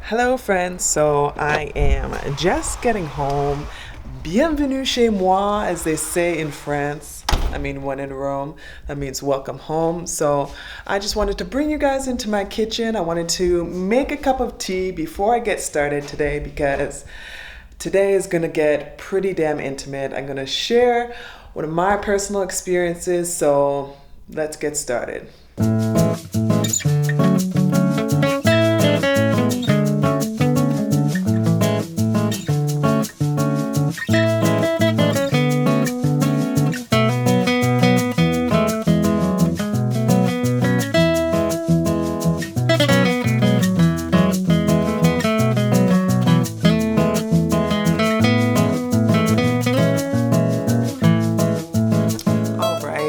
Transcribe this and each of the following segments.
Hello friends, so I am just getting home. Bienvenue chez moi, as they say in France. I mean, when in Rome, that means welcome home. So I just wanted to bring you guys into my kitchen. I wanted to make a cup of tea before I get started today because today is gonna get pretty damn intimate. I'm gonna share one of my personal experiences, so let's get started.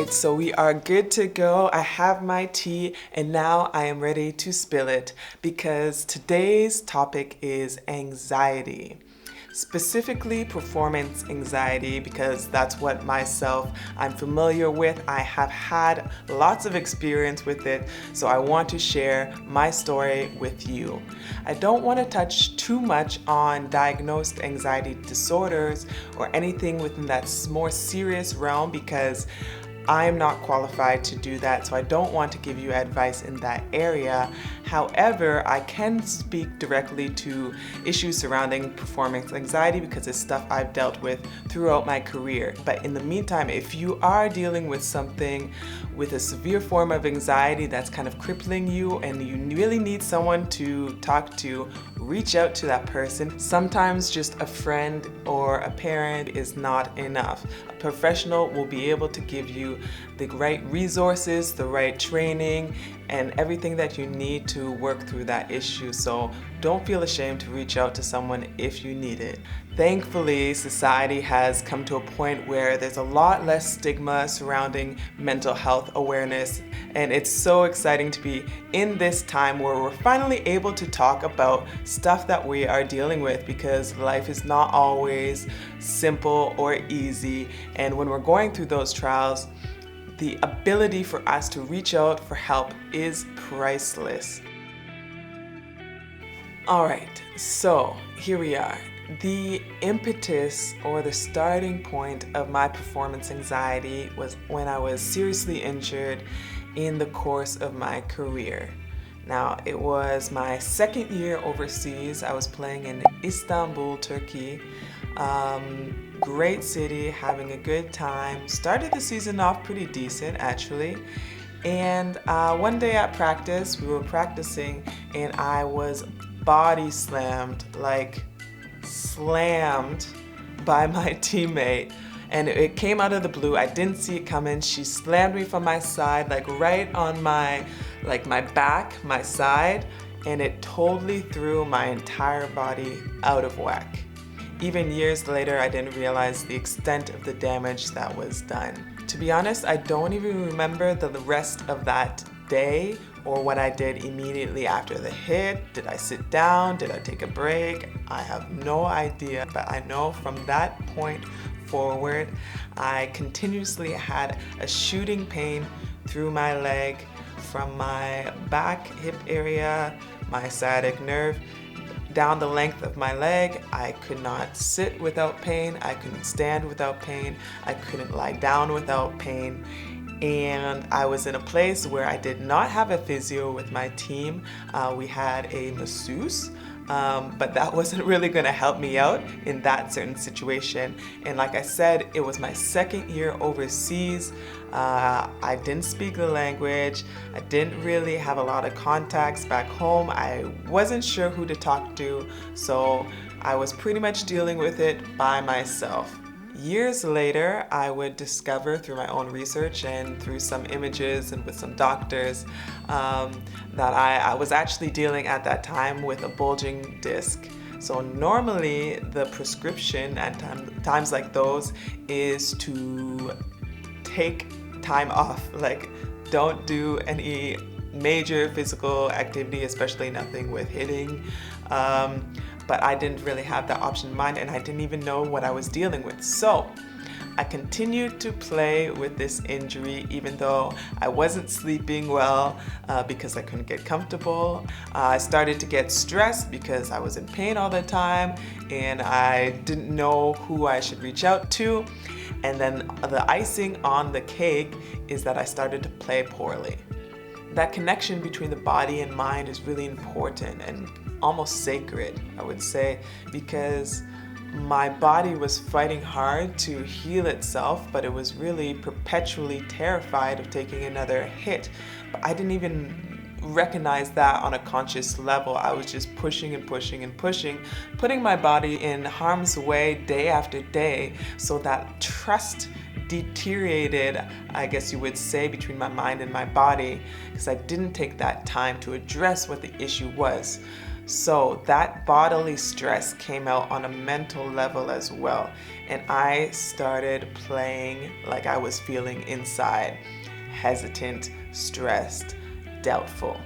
So we are good to go. I have my tea and now I am ready to spill it because today's topic is anxiety. Specifically performance anxiety, because that's what I'm familiar with. I have had lots of experience with it, so I want to share my story with you. I don't want to touch too much on diagnosed anxiety disorders or anything within that more serious realm because I am not qualified to do that, so I don't want to give you advice in that area. However, I can speak directly to issues surrounding performance anxiety because it's stuff I've dealt with throughout my career. But in the meantime, if you are dealing with something with a severe form of anxiety that's kind of crippling you and you really need someone to talk to, reach out to that person. Sometimes just a friend or a parent is not enough. A professional will be able to give you the right resources, the right training, and everything that you need to work through that issue. So don't feel ashamed to reach out to someone if you need it. Thankfully, society has come to a point where there's a lot less stigma surrounding mental health awareness, and it's so exciting to be in this time where we're finally able to talk about stuff that we are dealing with because life is not always simple or easy, and when we're going through those trials, the ability for us to reach out for help is priceless. All right, so here we are. The impetus or the starting point of my performance anxiety was when I was seriously injured in the course of my career. Now, it was my second year overseas. I was playing in Istanbul, Turkey. Great city, having a good time. Started the season off pretty decent, actually. And one day at practice, we were practicing, and I was body slammed by my teammate. And it came out of the blue. I didn't see it coming. She slammed me from my side, right on my back, my side, and it totally threw my entire body out of whack. Even years later, I didn't realize the extent of the damage that was done. To be honest, I don't even remember the rest of that day or what I did immediately after the hit. Did I sit down? Did I take a break? I have no idea, but I know from that point forward, I continuously had a shooting pain through my leg from my back hip area, my sciatic nerve, down the length of my leg. I could not sit without pain. I couldn't stand without pain. I couldn't lie down without pain. And I was in a place where I did not have a physio with my team. We had a masseuse, but that wasn't really going to help me out in that certain situation. And like I said, it was my second year overseas. I didn't speak the language. I didn't really have a lot of contacts back home. I wasn't sure who to talk to, so I was pretty much dealing with it by myself. Years later, I would discover through my own research and through some images and with some doctors that I was actually dealing at that time with a bulging disc. So normally the prescription at times like those is to take time off, don't do any major physical activity, especially nothing with hitting. But I didn't really have that option in mind, and I didn't even know what I was dealing with. So I continued to play with this injury even though I wasn't sleeping well because I couldn't get comfortable. I started to get stressed because I was in pain all the time and I didn't know who I should reach out to. And then the icing on the cake is that I started to play poorly. That connection between the body and mind is really important and almost sacred, I would say, because my body was fighting hard to heal itself, but it was really perpetually terrified of taking another hit. But I didn't even recognize that on a conscious level. I was just pushing and pushing and pushing, putting my body in harm's way day after day, so that trust deteriorated, I guess you would say, between my mind and my body, because I didn't take that time to address what the issue was. So that bodily stress came out on a mental level as well, and I started playing like I was feeling inside: hesitant, stressed, doubtful.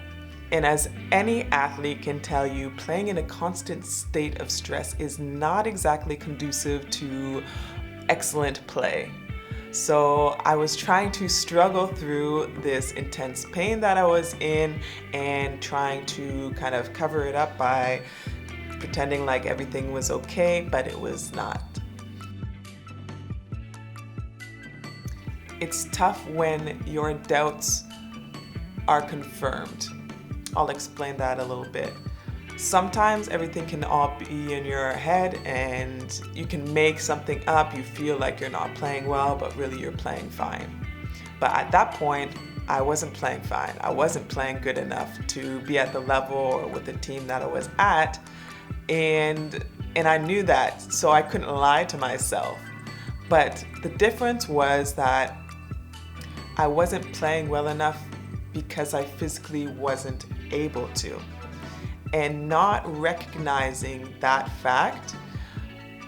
And as any athlete can tell you, playing in a constant state of stress is not exactly conducive to excellent play. So I was trying to struggle through this intense pain that I was in and trying to kind of cover it up by pretending like everything was okay, but it was not. It's tough when your doubts are confirmed. I'll explain that a little bit. Sometimes everything can all be in your head and you can make something up. You feel like you're not playing well, but really you're playing fine. But at that point, I wasn't playing fine. I wasn't playing good enough to be at the level or with the team that I was at. And I knew that, so I couldn't lie to myself. But the difference was that I wasn't playing well enough because I physically wasn't able to. And not recognizing that fact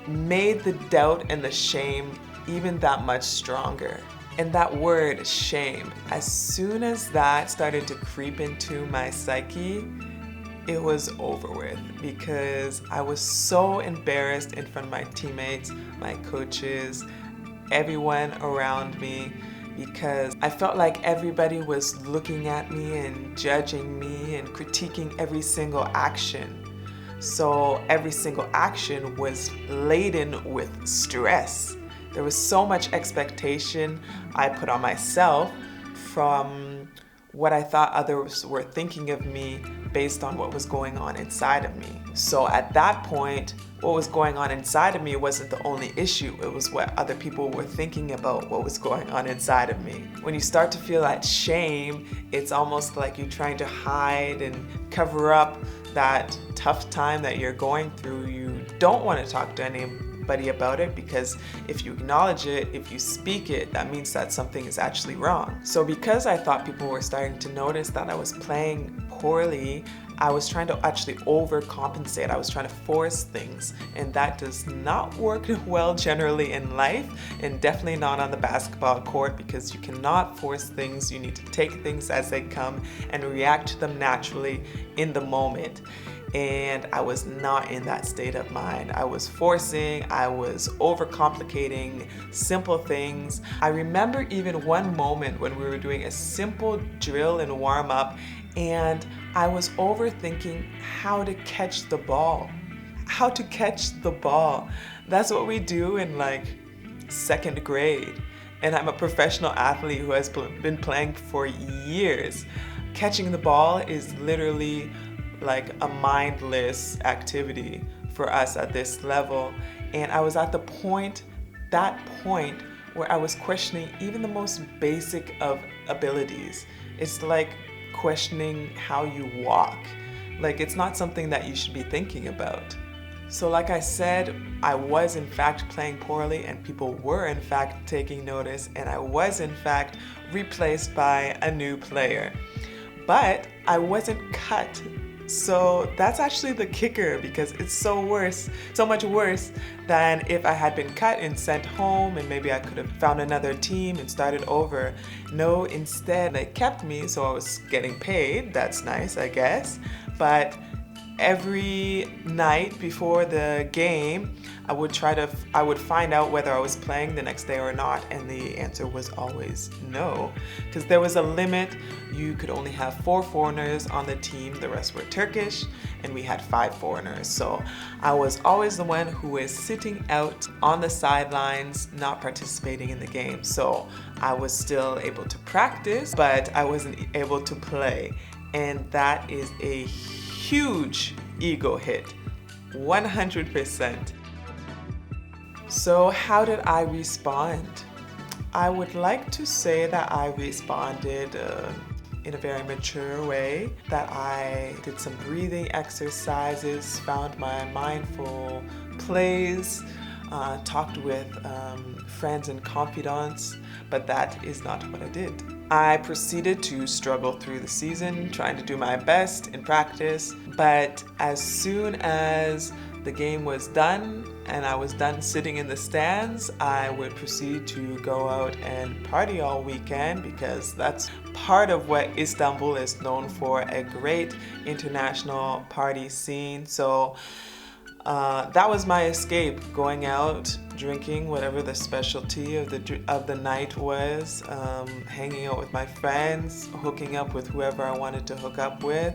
made the doubt and the shame even that much stronger. And that word, shame, as soon as that started to creep into my psyche, it was over with, because I was so embarrassed in front of my teammates, my coaches, everyone around me, because I felt like everybody was looking at me and judging me and critiquing every single action. So every single action was laden with stress. There was so much expectation I put on myself from what I thought others were thinking of me based on what was going on inside of me. So at that point, what was going on inside of me wasn't the only issue. It was what other people were thinking about what was going on inside of me. When you start to feel that shame, it's almost like you're trying to hide and cover up that tough time that you're going through. You don't want to talk to anybody about it, because if you acknowledge it, if you speak it, that means that something is actually wrong. So because I thought people were starting to notice that I was playing poorly, I was trying to actually overcompensate. I was trying to force things, and that does not work well generally in life, and definitely not on the basketball court, because you cannot force things. You need to take things as they come and react to them naturally in the moment. And I was not in that state of mind. I was forcing, I was overcomplicating simple things. I remember even one moment when we were doing a simple drill and warm up, and I was overthinking how to catch the ball. How to catch the ball. That's what we do in like second grade. And I'm a professional athlete who has been playing for years. Catching the ball is literally like a mindless activity for us at this level. And I was at that point where I was questioning even the most basic of abilities. It's like questioning how you walk. Like, it's not something that you should be thinking about. So like I said, I was in fact playing poorly, and people were in fact taking notice, and I was in fact replaced by a new player. But I wasn't cut. So that's actually the kicker, because it's so much worse than if I had been cut and sent home, and maybe I could have found another team and started over. No, instead they kept me, so I was getting paid. That's nice, I guess. But every night before the game, I would find out whether I was playing the next day or not, and the answer was always no, because there was a limit. You could only have 4 foreigners on the team, the rest were Turkish, and we had 5 foreigners. So I was always the one who was sitting out on the sidelines, not participating in the game. So I was still able to practice, but I wasn't able to play. And that is a huge ego hit, 100%. So how did I respond? I would like to say that I responded in a very mature way, that I did some breathing exercises, found my mindful plays, talked with friends and confidants, but that is not what I did. I proceeded to struggle through the season, trying to do my best in practice, but as soon as the game was done and I was done sitting in the stands, I would proceed to go out and party all weekend, because that's part of what Istanbul is known for, a great international party scene. So that was my escape, going out, drinking whatever the specialty of the night was, hanging out with my friends, hooking up with whoever I wanted to hook up with,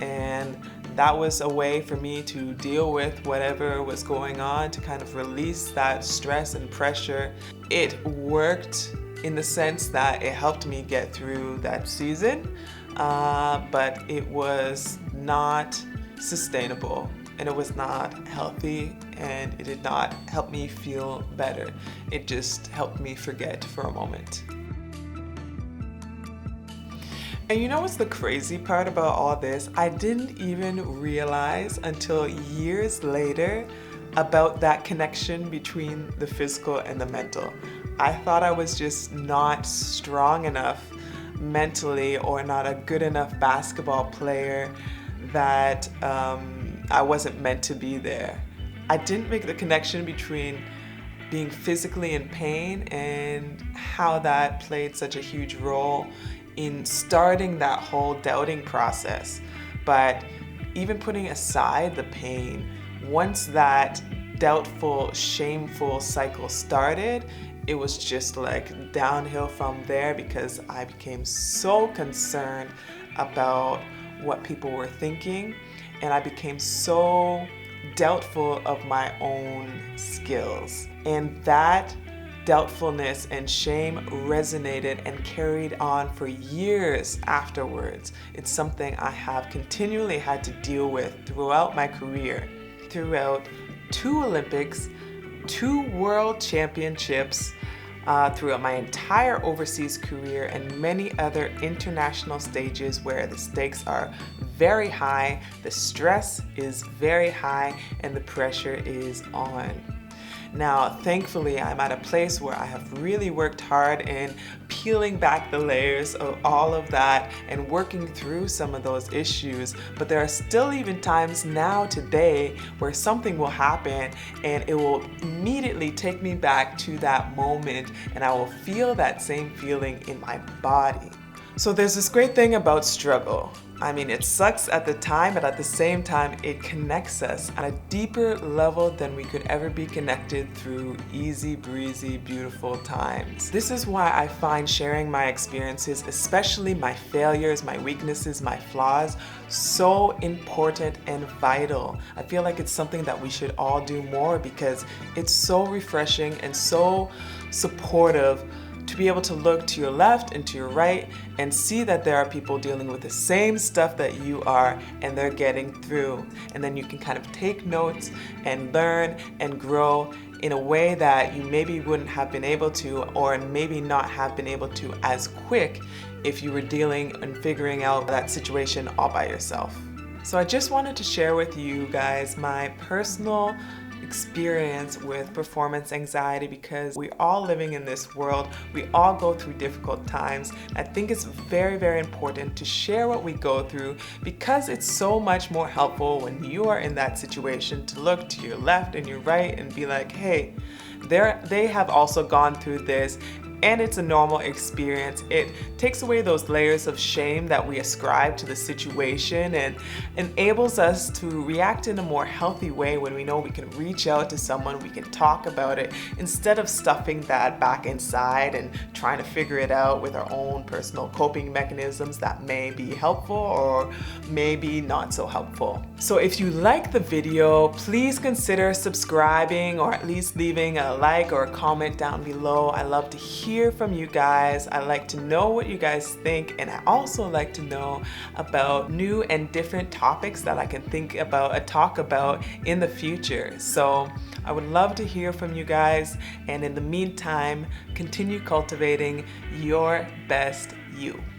and that was a way for me to deal with whatever was going on, to kind of release that stress and pressure. It worked in the sense that it helped me get through that season, but it was not sustainable. And it was not healthy, and it did not help me feel better. It just helped me forget for a moment. And you know what's the crazy part about all this? I didn't even realize until years later about that connection between the physical and the mental. I thought I was just not strong enough mentally, or not a good enough basketball player, that I wasn't meant to be there. I didn't make the connection between being physically in pain and how that played such a huge role in starting that whole doubting process. But even putting aside the pain, once that doubtful, shameful cycle started, it was just like downhill from there, because I became so concerned about what people were thinking, and I became so doubtful of my own skills. And that doubtfulness and shame resonated and carried on for years afterwards. It's something I have continually had to deal with throughout my career, throughout 2 Olympics, 2 World Championships, throughout my entire overseas career, and many other international stages where the stakes are very high, the stress is very high, and the pressure is on. Now, thankfully, I'm at a place where I have really worked hard in peeling back the layers of all of that and working through some of those issues. But there are still even times now today where something will happen and it will immediately take me back to that moment, and I will feel that same feeling in my body. So there's this great thing about struggle. I mean, it sucks at the time, but at the same time, it connects us on a deeper level than we could ever be connected through easy breezy, beautiful times. This is why I find sharing my experiences, especially my failures, my weaknesses, my flaws, so important and vital. I feel like it's something that we should all do more, because it's so refreshing and so supportive to be able to look to your left and to your right and see that there are people dealing with the same stuff that you are, and they're getting through. And then you can kind of take notes and learn and grow in a way that you maybe wouldn't have been able to, or maybe not have been able to as quick if you were dealing and figuring out that situation all by yourself. So I just wanted to share with you guys my personal experience with performance anxiety, because we're all living in this world. We all go through difficult times. I think it's very, very important to share what we go through, because it's so much more helpful when you are in that situation to look to your left and your right and be like, hey, they have also gone through this. and it's a normal experience. It takes away those layers of shame that we ascribe to the situation and enables us to react in a more healthy way when we know we can reach out to someone, we can talk about it, instead of stuffing that back inside and trying to figure it out with our own personal coping mechanisms that may be helpful or maybe not so helpful. So if you like the video, please consider subscribing or at least leaving a like or a comment down below. I love to hear from you guys. I like to know what you guys think, and I also like to know about new and different topics that I can talk about in the future. So I would love to hear from you guys, and in the meantime, continue cultivating your best you.